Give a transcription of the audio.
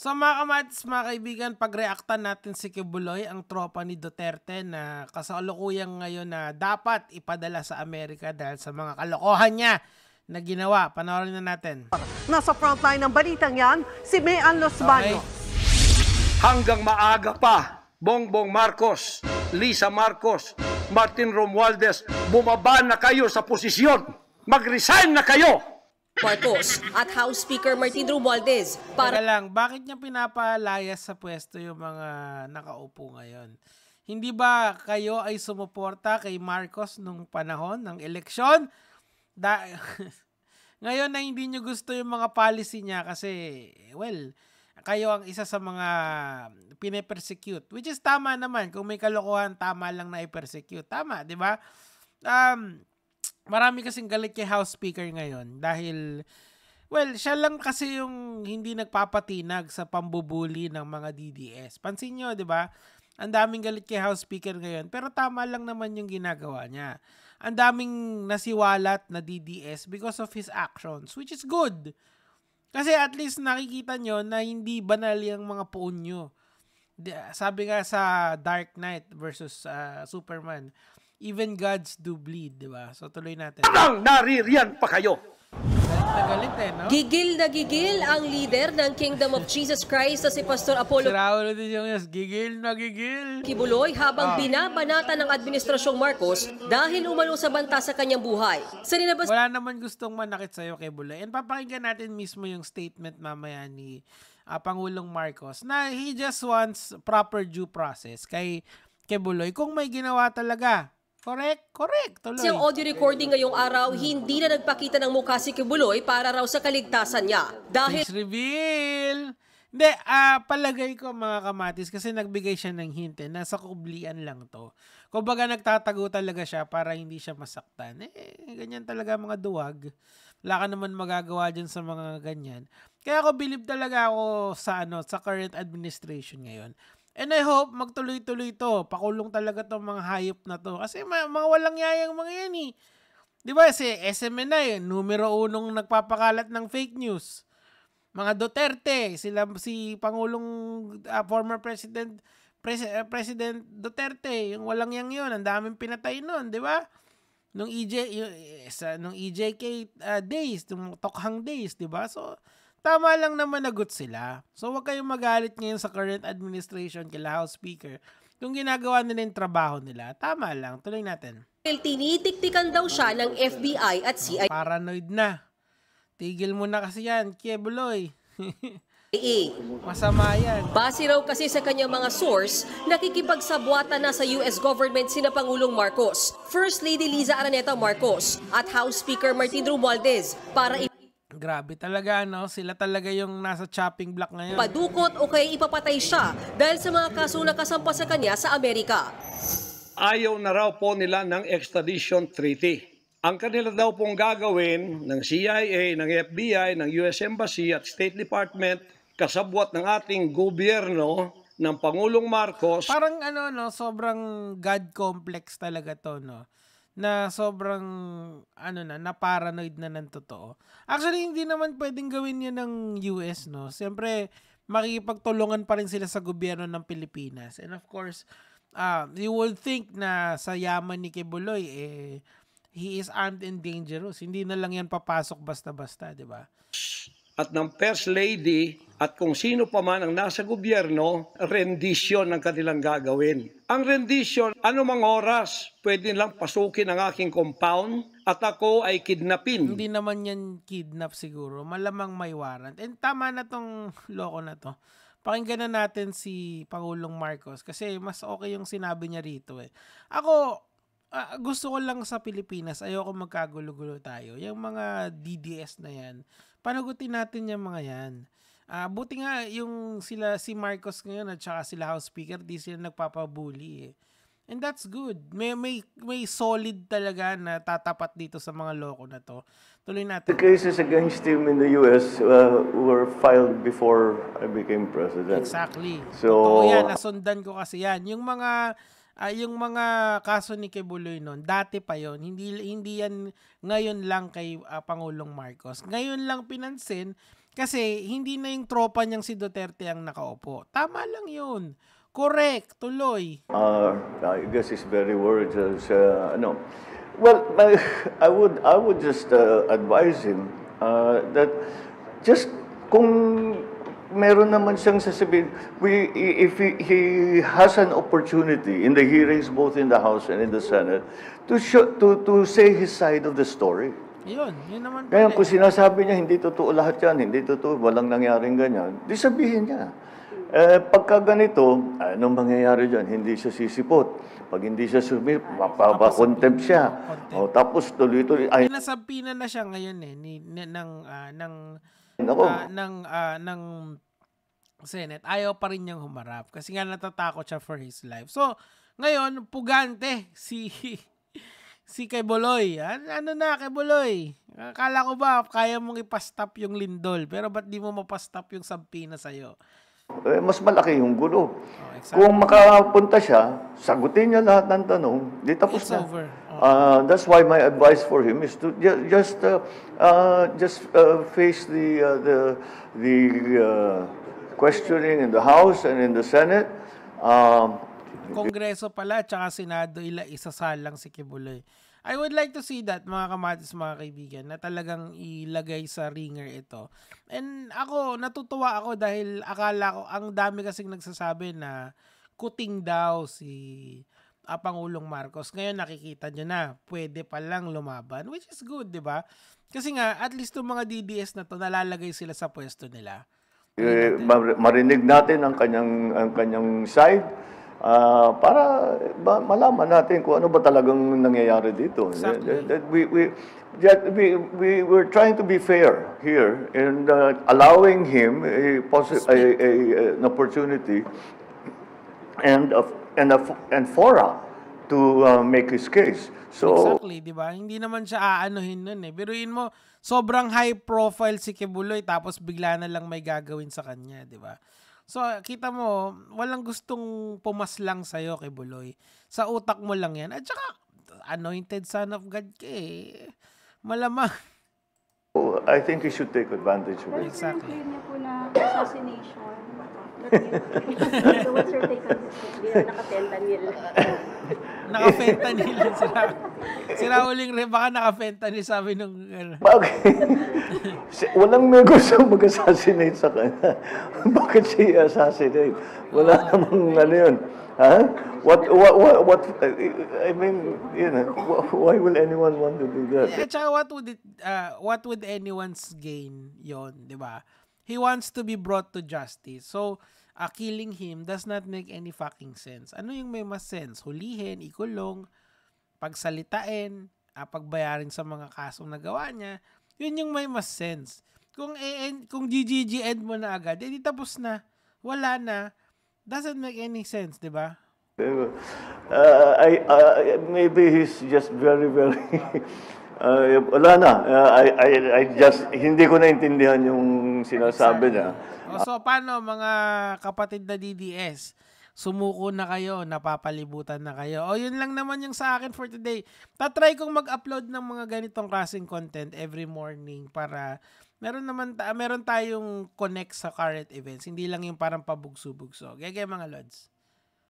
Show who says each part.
Speaker 1: So mga kamatis, mga kaibigan, pag-reactan natin si Kibuloy, ang tropa ni Duterte na kasalukuyang ngayon na dapat ipadala sa Amerika dahil sa mga kalokohan niya na ginawa. Panoorin na natin.
Speaker 2: Nasa frontline ng balitang yan, si Mayan Los Baños.
Speaker 3: Hanggang maaga pa, Bongbong Marcos, Lisa Marcos, Martin Romualdez, bumaba na kayo sa posisyon. Mag-resign na kayo!
Speaker 4: Marcos at House Speaker Martin Romualdez
Speaker 1: Para lang, bakit niya pinapalayas sa pwesto yung mga nakaupo ngayon? Hindi ba kayo ay sumuporta kay Marcos nung panahon ng eleksyon? Ngayon na hindi nyo gusto yung mga policy niya kasi, well, kayo ang isa sa mga pine-persecute. Which is tama naman. Kung may kalokohan, tama lang na i-persecute. Tama, di ba? Marami kasing galit kay House Speaker ngayon dahil, well, siya lang kasi yung hindi nagpapatinag sa pambubuli ng mga DDS. Pansin nyo, di ba? Ang daming galit kay House Speaker ngayon, pero tama lang naman yung ginagawa niya. Ang daming nasiwalat na DDS because of his actions, which is good. Kasi at least nakikita nyo na hindi banal yung mga puon nyo. Sabi nga sa Dark Knight versus Superman, even gods do bleed, di ba? So tuloy natin.
Speaker 3: Anong naririyan pa kayo?
Speaker 1: Galit na galit no?
Speaker 4: Gigil na gigil ang leader ng Kingdom of Jesus Christ na si Pastor Apollo
Speaker 1: Si Raul din yung gigil na gigil.
Speaker 4: Kibuloy habang binabanata ng Administrasyong Marcos dahil umano sa banta sa kanyang buhay. Sa linabas
Speaker 1: Wala naman gustong manakit sa'yo, Kibuloy. And papakinggan natin mismo yung statement mamaya ni Pangulong Marcos na he just wants proper due process kay Kibuloy kung may ginawa talaga. Correct. Tuloy.
Speaker 4: siyang audio recording ngayong araw, hindi na nagpakita ng mukha si Kibuloy para raw sa kaligtasan niya. Dahil
Speaker 1: Please reveal. Hindi, palagay ko mga kamatis kasi nagbigay siya ng hint nasa kublian lang to. Kumbaga nagtatago talaga siya para hindi siya masaktan. Ganyan talaga mga duwag. Wala ka naman magagawa dyan sa mga ganyan. Kaya ako believe talaga ako sa current administration ngayon. And I hope magtuloy-tuloy to. Pakulong talaga tong mga hayop na to. Kasi mga walang yayang mga yan eh. Di ba si SMNI, numero 1 nagpapakalat ng fake news. Mga Duterte, si Pangulong former President Duterte, yung walang yang yun, ang daming pinatay nun, di ba? Nung EJK days, nung Tokhang days, di ba? So, tama lang naman nagot sila. So, wag kayong magalit ngayon sa current administration kila House Speaker. Kung ginagawa nila yung trabaho nila, tama lang. Tuloy natin.
Speaker 4: tinitiktikan daw siya ng FBI at CIA.
Speaker 1: Paranoid na. Tigil mo na kasi yan, Kibuloy. Masama yan.
Speaker 4: Base raw kasi sa kanyang mga source, nakikipagsabwata na sa US government sina Pangulong Marcos, First Lady Liza Araneta Marcos at House Speaker Martin Romualdez para
Speaker 1: Grabe talaga, no? Sila talaga yung nasa chopping block ngayon.
Speaker 4: ipadukot o kaya ipapatay siya dahil sa mga kaso na kasampa sa kanya sa Amerika.
Speaker 3: Ayaw na raw po nila ng extradition treaty. Ang kanila daw pong gagawin ng CIA, ng FBI, ng US Embassy at State Department, kasabwat ng ating gobyerno, ng Pangulong Marcos.
Speaker 1: Parang sobrang God complex talaga to, no? Na sobrang na paranoid na ng totoo. Actually, hindi naman pwedeng gawin yun ng US, no? Siyempre, makikipagtulungan pa rin sila sa gobyerno ng Pilipinas. And of course, you would think na sa yaman ni Kibuloy, he is armed and dangerous. Hindi na lang yan papasok basta-basta, di ba?
Speaker 3: At ng First Lady at kung sino pa man ang nasa gobyerno, rendition ang kanilang gagawin. Ang rendition, anumang oras, pwede lang pasukin ang aking compound at ako ay kidnapin.
Speaker 1: Hindi naman yan kidnap siguro. Malamang may warrant. And tama na tong loko na to. Pakinggan na natin si Pangulong Marcos kasi mas okay yung sinabi niya rito eh. Ako, gusto ko lang sa Pilipinas, ayoko magkagulo-gulo tayo. Yung mga DDS na yan, panagutin natin yung mga yan. Buti nga yung si Marcos ngayon at saka sila House Speaker, di sila nagpapabuli eh. And that's good. May solid talaga na tatapat dito sa mga loko na to. Tuloy natin.
Speaker 5: The cases against him in the US were filed before I became president.
Speaker 1: Exactly.
Speaker 5: So,
Speaker 1: totoo yan. Nasundan ko kasi yan. Yung mga kaso ni Kibuloy noon, dati pa yon. Hindi yan ngayon lang kay Pangulong Marcos. Ngayon lang pinansin Kasi hindi na yung tropa niyang si Duterte ang nakaupo. Tama lang yun. Correct. Tuloy.
Speaker 5: I guess he's very worried. No. Well, I would just advise him that just kung meron naman siyang sasabihin, if he has an opportunity in the hearings both in the House and in the Senate to say his side of the story.
Speaker 1: Yun naman
Speaker 5: Kaya
Speaker 1: pala.
Speaker 5: kung sinasabi niya, hindi totoo lahat yan, hindi totoo, walang nangyaring ganyan, di sabihin niya. Pagka ganito, anong mangyayari dyan? Hindi siya sisipot. Pag hindi siya mapapakontempt siya. O, tapos tuloy-tuloy.
Speaker 1: Pinasabihan na siya ngayon ng Senate. Ayaw pa rin niyang humarap kasi nga natatakot siya for his life. So, ngayon, pugante si Quiboloy. Ano na, Quiboloy? Akala ko ba kaya mong ipastop yung lindol pero ba't di mo mapastop yung sampina sa'yo?
Speaker 5: Mas malaki yung gulo.
Speaker 1: Exactly.
Speaker 5: Kung makapunta siya, sagutin niya lahat ng tanong, di tapos
Speaker 1: It's
Speaker 5: na.
Speaker 1: over.
Speaker 5: That's why my advice for him is to just face the questioning in the House and in the Senate.
Speaker 1: Kongreso pala tsaka Senado isasalang si Quiboloy. I would like to see that, mga kamatis, mga kaibigan, na talagang ilagay sa ringer ito. And ako, natutuwa ako dahil akala ko, ang dami kasing nagsasabi na kuting daw si Pangulong Marcos. Ngayon nakikita nyo na, pwede palang lumaban, which is good, di ba? Kasi nga, at least yung mga DDS na to, nalalagay sila sa pwesto nila.
Speaker 5: Marinig natin ang kanyang side. Para malaman natin kung ano ba talagang nangyayari dito.
Speaker 1: Exactly.
Speaker 5: We're trying to be fair here and allowing him an opportunity and fora to make his case. So
Speaker 1: Exactly, di ba? Hindi naman siya aanuhin nun eh. Biruin mo, sobrang high profile si Quiboloy tapos bigla na lang may gagawin sa kanya, di ba? So, kita mo, walang gustong pumaslang sa'yo, Quiboloy. Sa utak mo lang yan. At saka, anointed son of God ka eh. Malamang.
Speaker 5: I think he should take advantage of it.
Speaker 1: Exactly.
Speaker 6: Claim niya po na assassination. So what's your take on this? Hindi na naka-fentanyl.
Speaker 1: Naka-fentanyl. Si Rauling Re, baka naka-fentanyl, sabi nung...
Speaker 5: Bakit? Walang may gusto mag-assassinate sa kanya. Bakit siya assassinate? Wala namang ano yun. Ha? What, I mean, you know, why will anyone want to do that?
Speaker 1: At saka what would anyone's gain yon, di ba? He wants to be brought to justice. So, killing him does not make any fucking sense. Ano yung may mas sense? Hulihin, ikulong, pagsalitain, pagbayarin sa mga kasong nagawa niya. Yun yung may mas sense. Kung GGG end mo na agad, edi tapos na. Wala na. Doesn't make any sense, di ba?
Speaker 5: Maybe he's just very, very... wala na. I just, hindi ko naintindihan yung sinasabi niya.
Speaker 1: So, paano mga kapatid na DDS? Sumuko na kayo, napapalibutan na kayo. O, yun lang naman yung sa akin for today. Tatry kong mag-upload ng mga ganitong klaseng content every morning para meron tayong connect sa current events. Hindi lang yung parang pabugso-bugso. Gaya mga lods.